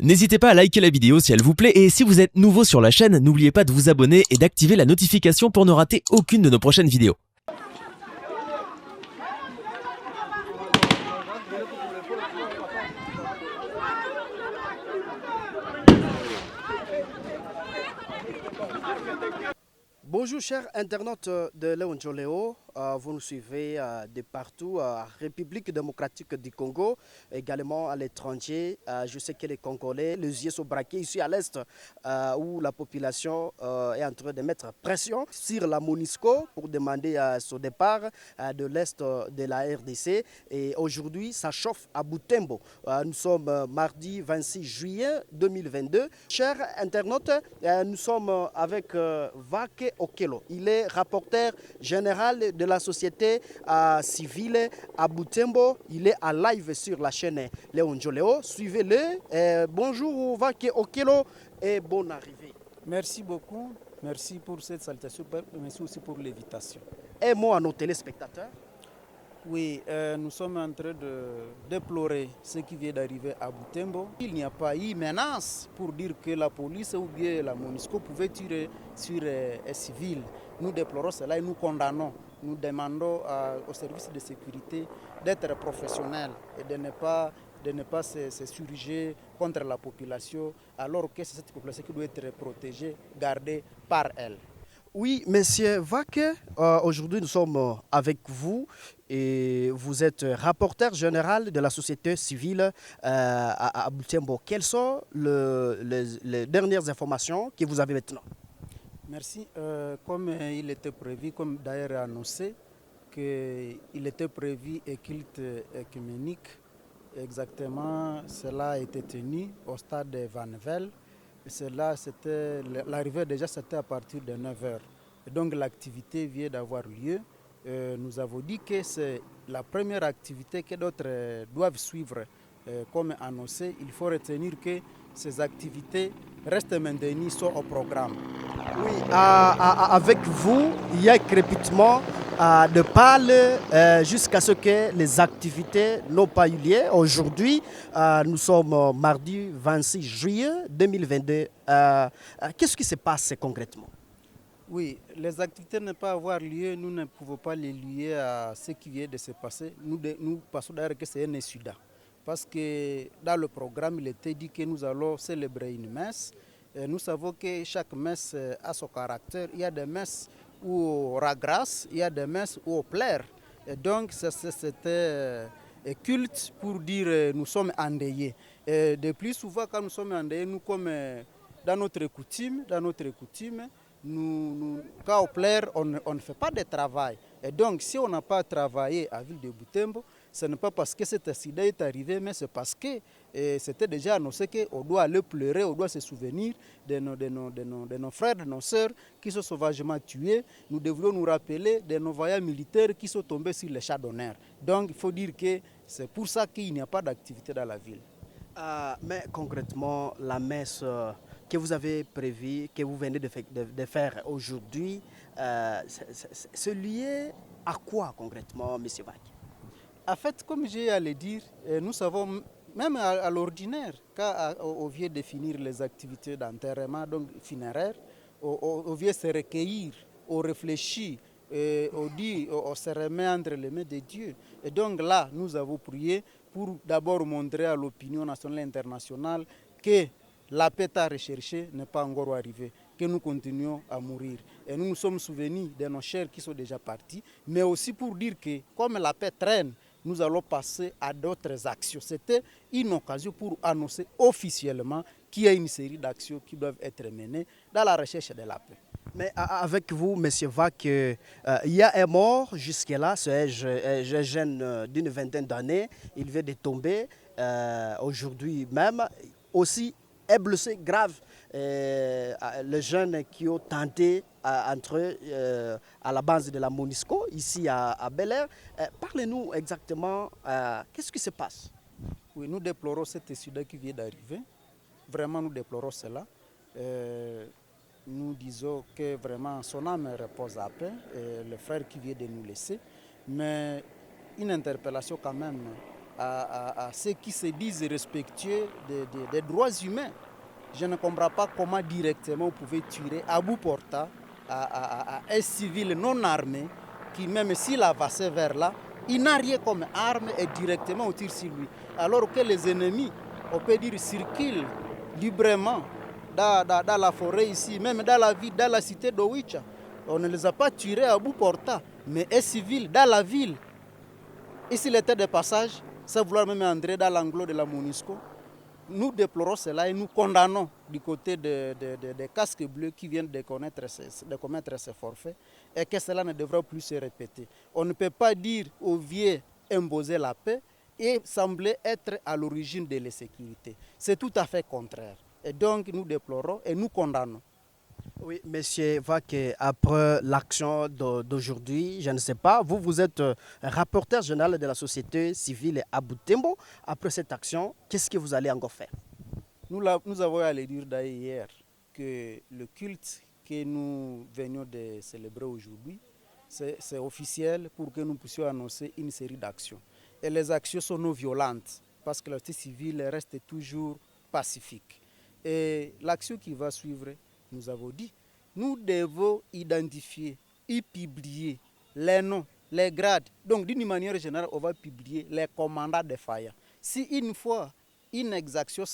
N'hésitez pas à liker la vidéo si elle vous plaît et si vous êtes nouveau sur la chaîne, n'oubliez pas de vous abonner et d'activer la notification pour ne rater aucune de nos prochaines vidéos. Bonjour chers internautes de Léon Joléo, vous nous suivez de partout, République démocratique du Congo, également à l'étranger. Je sais que les Congolais, les yeux sont braqués ici à l'Est, où la population est en train de mettre pression sur la MONUSCO pour demander son départ de l'Est de la RDC. Et aujourd'hui, ça chauffe à Butembo. Nous sommes mardi 26 juillet 2022. Chers internautes, nous sommes avec Vake Okelo. Il est rapporteur général de la société civile à Butembo. Il est à live sur la chaîne Léon Joléo. Suivez-le. Bonjour Vake Okelo et bonne arrivée. Merci beaucoup. Merci pour cette salutation. Merci aussi pour l'invitation. Un mot à nos téléspectateurs. Oui, nous sommes en train de déplorer ce qui vient d'arriver à Butembo. Il n'y a pas eu menace pour dire que la police ou bien la MONUSCO pouvait tirer sur un civil. Nous déplorons cela et nous condamnons. Nous demandons aux services de sécurité d'être professionnels et de ne pas se surger contre la population, alors que c'est cette population qui doit être protégée, gardée par elle. Oui, monsieur Vake, aujourd'hui nous sommes avec vous et vous êtes rapporteur général de la société civile à Butembo. Quelles sont les dernières informations que vous avez maintenant? Merci. Comme il était prévu, comme d'ailleurs annoncé, qu'il était prévu un culte œcuménique, exactement, cela a été tenu au stade de Vannevel. L'arrivée déjà c'était à partir de 9h. Et donc l'activité vient d'avoir lieu. Nous avons dit que c'est la première activité que d'autres doivent suivre. Comme annoncé, il faut retenir que ces activités restent maintenues, sont au programme. Oui, avec vous, il y a un crépitement de pales jusqu'à ce que les activités n'ont pas eu lieu. Aujourd'hui, nous sommes mardi 26 juillet 2022. Qu'est-ce qui se passe concrètement? Oui, les activités ne pas avoir lieu, nous ne pouvons pas les lier à ce qui vient de se passer. Nous pensons d'ailleurs que c'est un incident. Parce que dans le programme, il était dit que nous allons célébrer une messe. Et nous savons que chaque messe a son caractère. Il y a des messes où on aura grâce, il y a des messes où on plaire. Et donc c'était culte pour dire nous sommes endeuillés. Et de plus souvent quand nous sommes endeuillés, nous comme dans notre coutume, quand on plaire, on ne fait pas de travail. Et donc si on n'a pas travaillé à Ville de Butembo, ce n'est pas parce que cet accident est arrivé, mais c'est parce que c'était déjà annoncé qu'on doit aller pleurer, on doit se souvenir de nos frères, de nos sœurs qui sont sauvagement tués. Nous devrions nous rappeler de nos voyants militaires qui sont tombés sur les chars d'honneur. Donc il faut dire que c'est pour ça qu'il n'y a pas d'activité dans la ville. Mais concrètement, la messe que vous avez prévue, que vous venez de faire aujourd'hui, c'est lié à quoi concrètement, M. Vake? En fait, comme j'ai à le dire, nous savons, même à l'ordinaire, quand on vient définir les activités d'enterrement, donc funéraire, on vient se recueillir, on réfléchit, on dit, on se remet entre les mains de Dieu. Et donc là, nous avons prié pour d'abord montrer à l'opinion nationale et internationale que la paix à rechercher n'est pas encore arrivée, que nous continuons à mourir. Et nous nous sommes souvenus de nos chers qui sont déjà partis, mais aussi pour dire que comme la paix traîne, nous allons passer à d'autres actions. C'était une occasion pour annoncer officiellement qu'il y a une série d'actions qui doivent être menées dans la recherche de la paix. Mais avec vous, M. Vake, il y a un mort jusque-là, c'est un jeune d'une vingtaine d'années, il vient de tomber aujourd'hui même, aussi est blessé grave. Les jeunes qui ont tenté entrer à la base de la MONUSCO, ici à Bel Air. Parlez-nous exactement, qu'est-ce qui se passe? Oui, nous déplorons cet incident qui vient d'arriver. Vraiment, nous déplorons cela. Nous disons que vraiment son âme repose à paix, le frère qui vient de nous laisser. Mais une interpellation quand même à ceux qui se disent respectueux des droits humains. Je ne comprends pas comment directement vous pouvez tirer à bout portant à un civil non armé qui, même s'il a avancé vers là, il n'a rien comme arme et directement on tire sur lui. Alors que les ennemis, on peut dire, circulent librement dans la forêt ici, même dans la ville, dans la cité d'Owicha. On ne les a pas tirés à bout portant, mais un civil dans la ville. Et s'il était de passage, sans vouloir même entrer dans l'enclos de la MONUSCO, nous déplorons cela et nous condamnons du côté des casques bleus qui viennent de commettre ces forfaits et que cela ne devra plus se répéter. On ne peut pas dire aux vieux imposer la paix et sembler être à l'origine de l'insécurité. C'est tout à fait contraire. Et donc nous déplorons et nous condamnons. Oui, monsieur Vaque, après l'action d'aujourd'hui, je ne sais pas, vous êtes rapporteur général de la société civile à Butembo. Après cette action, qu'est-ce que vous allez encore faire? Nous avons à le dire d'ailleurs hier que le culte que nous venions de célébrer aujourd'hui, c'est officiel pour que nous puissions annoncer une série d'actions. Et les actions sont non violentes parce que la société civile reste toujours pacifique. Et l'action qui va suivre, nous avons dit, nous devons identifier et publier les noms, les grades. Donc d'une manière générale, on va publier les commandants défaillants. Si une fois une exaction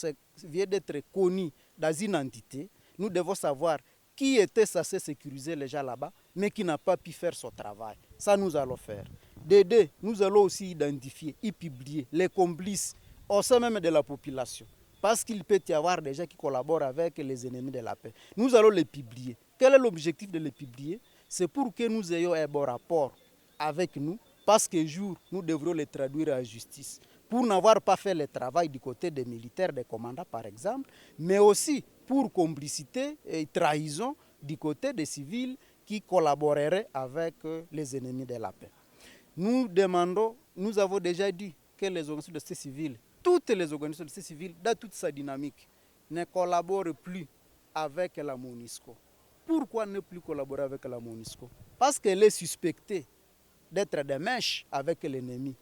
vient d'être connue dans une entité, nous devons savoir qui était censé sécuriser les gens là-bas, mais qui n'a pas pu faire son travail. Ça, nous allons faire. De deux, nous allons aussi identifier et publier les complices au sein même de la population. Parce qu'il peut y avoir des gens qui collaborent avec les ennemis de la paix. Nous allons les publier. Quel est l'objectif de les publier? C'est pour que nous ayons un bon rapport avec nous, parce qu'un jour, nous devrons les traduire à la justice. Pour n'avoir pas fait le travail du côté des militaires, des commandants par exemple, mais aussi pour complicité et trahison du côté des civils qui collaboreraient avec les ennemis de la paix. Nous demandons, nous avons déjà dit que les organisations de société civile, toutes les organisations de société civile, dans toute sa dynamique, ne collaborent plus avec la MONUSCO. Pourquoi ne plus collaborer avec la MONUSCO? Parce qu'elle est suspectée d'être des mèches avec l'ennemi.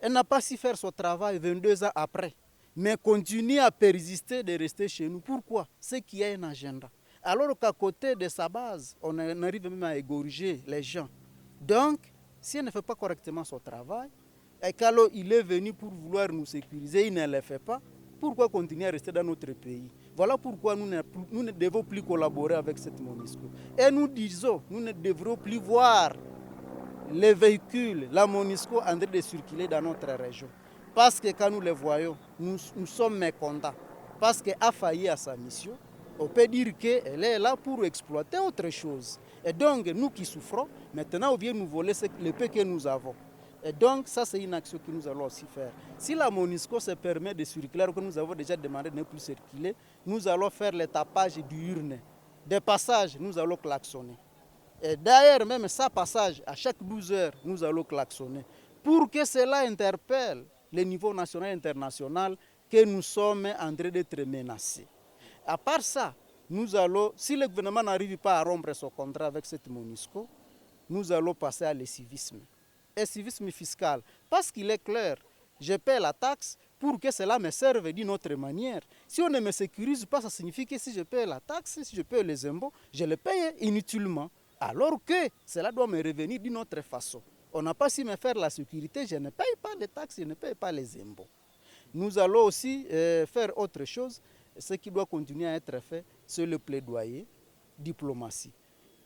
Elle n'a pas su faire son travail 22 ans après, mais continue à persister de rester chez nous. Pourquoi? C'est qu'il y a un agenda. Alors qu'à côté de sa base, on arrive même à égorger les gens. Donc, si elle ne fait pas correctement son travail, et qu'alors il est venu pour vouloir nous sécuriser, il ne le fait pas, pourquoi continuer à rester dans notre pays? Voilà pourquoi nous ne devons plus collaborer avec cette MONUSCO. Et nous disons, nous ne devrons plus voir les véhicules, la MONUSCO en train de circuler dans notre région. Parce que quand nous les voyons, nous sommes mécontents. Parce qu'elle a failli à sa mission. On peut dire qu'elle est là pour exploiter autre chose. Et donc, nous qui souffrons, maintenant on vient nous voler le peu que nous avons. Et donc, ça c'est une action que nous allons aussi faire. Si la MONUSCO se permet de circuler, que nous avons déjà demandé de ne plus circuler, nous allons faire le tapage diurne. Des passages, nous allons klaxonner. Et d'ailleurs, même ça passage, à chaque 12 heures, nous allons klaxonner. Pour que cela interpelle le niveau national et international que nous sommes en train d'être menacés. À part ça, nous allons, si le gouvernement n'arrive pas à rompre son contrat avec cette MONUSCO, nous allons passer à l'essivisme. Et civisme fiscal, parce qu'il est clair, je paie la taxe pour que cela me serve d'une autre manière. Si on ne me sécurise pas, ça signifie que si je paie la taxe, si je paie les impôts, je les paye inutilement. Alors que cela doit me revenir d'une autre façon. On n'a pas su me faire la sécurité, je ne paye pas de taxes, je ne paye pas les impôts. Nous allons aussi faire autre chose. Ce qui doit continuer à être fait, c'est le plaidoyer, diplomatie.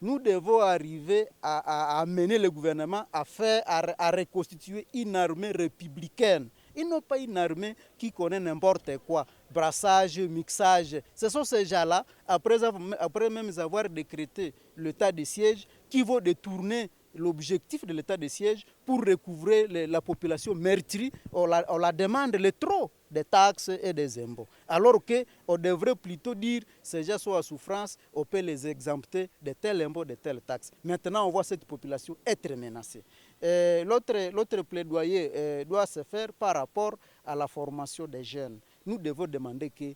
Nous devons arriver à amener le gouvernement à reconstituer une armée républicaine. Ils n'ont pas une armée qui connaît n'importe quoi, brassage, mixage. Ce sont ces gens-là, après même avoir décrété l'état de siège, qui vont détourner l'objectif de l'état de siège pour recouvrer la population meurtrie. On la demande le trop des taxes et des impôts. Alors qu'on devrait plutôt dire ces gens sont à souffrance, on peut les exempter de tels impôts, de telles taxes. Maintenant, on voit cette population être menacée. L'autre plaidoyer doit se faire par rapport à la formation des jeunes. Nous devons demander que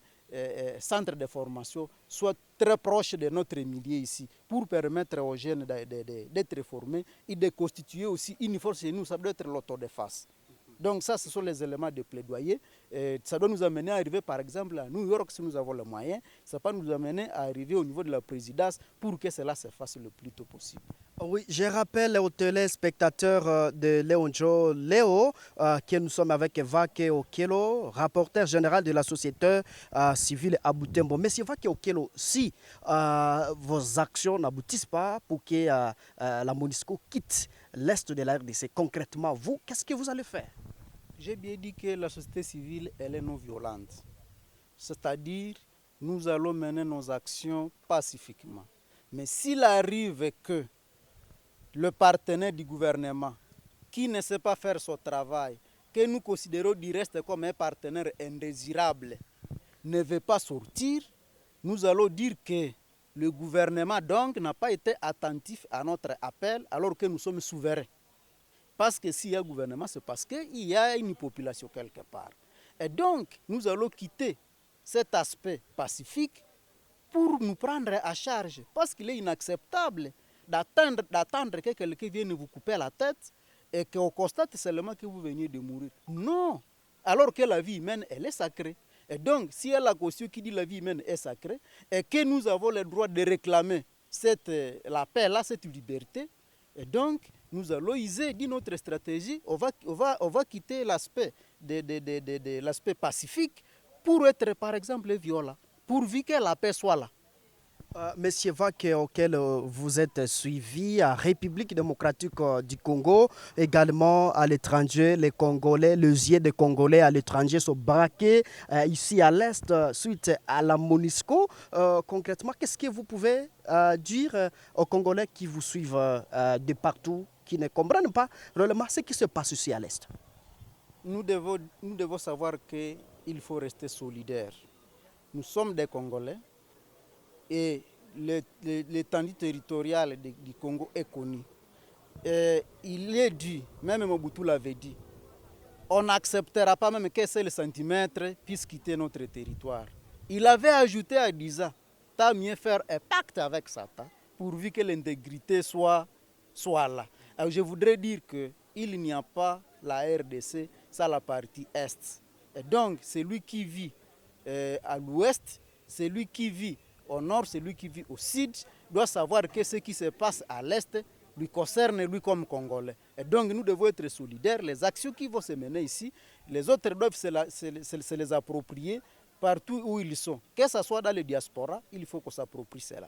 centre de formation soit très proche de notre milieu ici pour permettre aux jeunes d'être formés et de constituer aussi une force chez nous, ça doit être l'autodéfense. Donc ça, ce sont les éléments de plaidoyer. Et ça doit nous amener à arriver, par exemple, à New York, si nous avons les moyens. Ça peut nous amener à arriver au niveau de la présidence pour que cela se fasse le plus tôt possible. Oui, je rappelle aux téléspectateurs de Léonjo Léo que nous sommes avec Vake Okelo, rapporteur général de la société civile à Butembo. Monsieur Vake Okelo, si vos actions n'aboutissent pas pour que la MONUSCO quitte l'Est de la RDC, concrètement, vous, qu'est-ce que vous allez faire? J'ai bien dit que la société civile, elle est non violente. C'est-à-dire, nous allons mener nos actions pacifiquement. Mais s'il arrive que le partenaire du gouvernement, qui ne sait pas faire son travail, que nous considérons du reste comme un partenaire indésirable, ne veut pas sortir, nous allons dire que le gouvernement donc n'a pas été attentif à notre appel alors que nous sommes souverains. Parce que s'il y a un gouvernement, c'est parce qu'il y a une population quelque part. Et donc, nous allons quitter cet aspect pacifique pour nous prendre à charge. Parce qu'il est inacceptable d'attendre que quelqu'un vienne vous couper la tête et qu'on constate seulement que vous veniez de mourir. Non! Alors que la vie humaine, elle est sacrée. Et donc, si il y a la Constitution qui dit que la vie humaine est sacrée et que nous avons le droit de réclamer la paix-là, cette liberté, et donc, nous allons user d'une autre stratégie. On va quitter l'aspect l'aspect pacifique pour être, par exemple, violent, pourvu que la paix soit là. Monsieur Vake, auquel vous êtes suivi à République démocratique du Congo, également à l'étranger, les Congolais, les yeux des Congolais à l'étranger sont braqués ici à l'Est suite à la MONUSCO. Concrètement, qu'est-ce que vous pouvez dire aux Congolais qui vous suivent de partout, qui ne comprennent pas réellement ce qui se passe ici à l'Est? Nous devons savoir qu'il faut rester solidaires. Nous sommes des Congolais. Et l'étendue territoriale du Congo est connue. Et il est dit, même Mobutu l'avait dit, on n'acceptera pas même qu'un seul centimètre puisse quitter notre territoire. Il avait ajouté à 10 ans, t'as mieux faire un pacte avec Satan pourvu que l'intégrité soit là. Alors je voudrais dire qu'il n'y a pas la RDC, c'est la partie Est. Et donc, celui qui vit à l'Ouest, celui qui vit au nord, celui qui vit au sud, doit savoir que ce qui se passe à l'est lui concerne lui comme Congolais. Et donc nous devons être solidaires. Les actions qui vont se mener ici, les autres doivent se les approprier partout où ils sont. Que ce soit dans les diasporas, il faut qu'on s'approprie cela.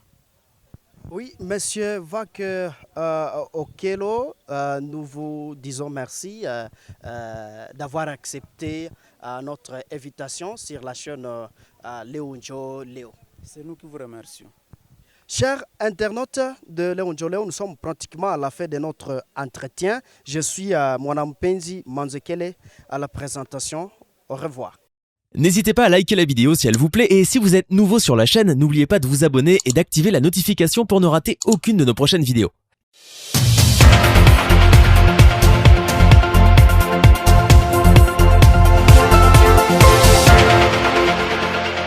Oui, monsieur Vake Okelo, nous vous disons merci d'avoir accepté notre invitation sur la chaîne Léonjo Léo. C'est nous qui vous remercions. Chers internautes de Léonjo Léo, nous sommes pratiquement à la fin de notre entretien. Je suis Mwanampenzi Manzekele à la présentation. Au revoir. N'hésitez pas à liker la vidéo si elle vous plaît et si vous êtes nouveau sur la chaîne, n'oubliez pas de vous abonner et d'activer la notification pour ne rater aucune de nos prochaines vidéos.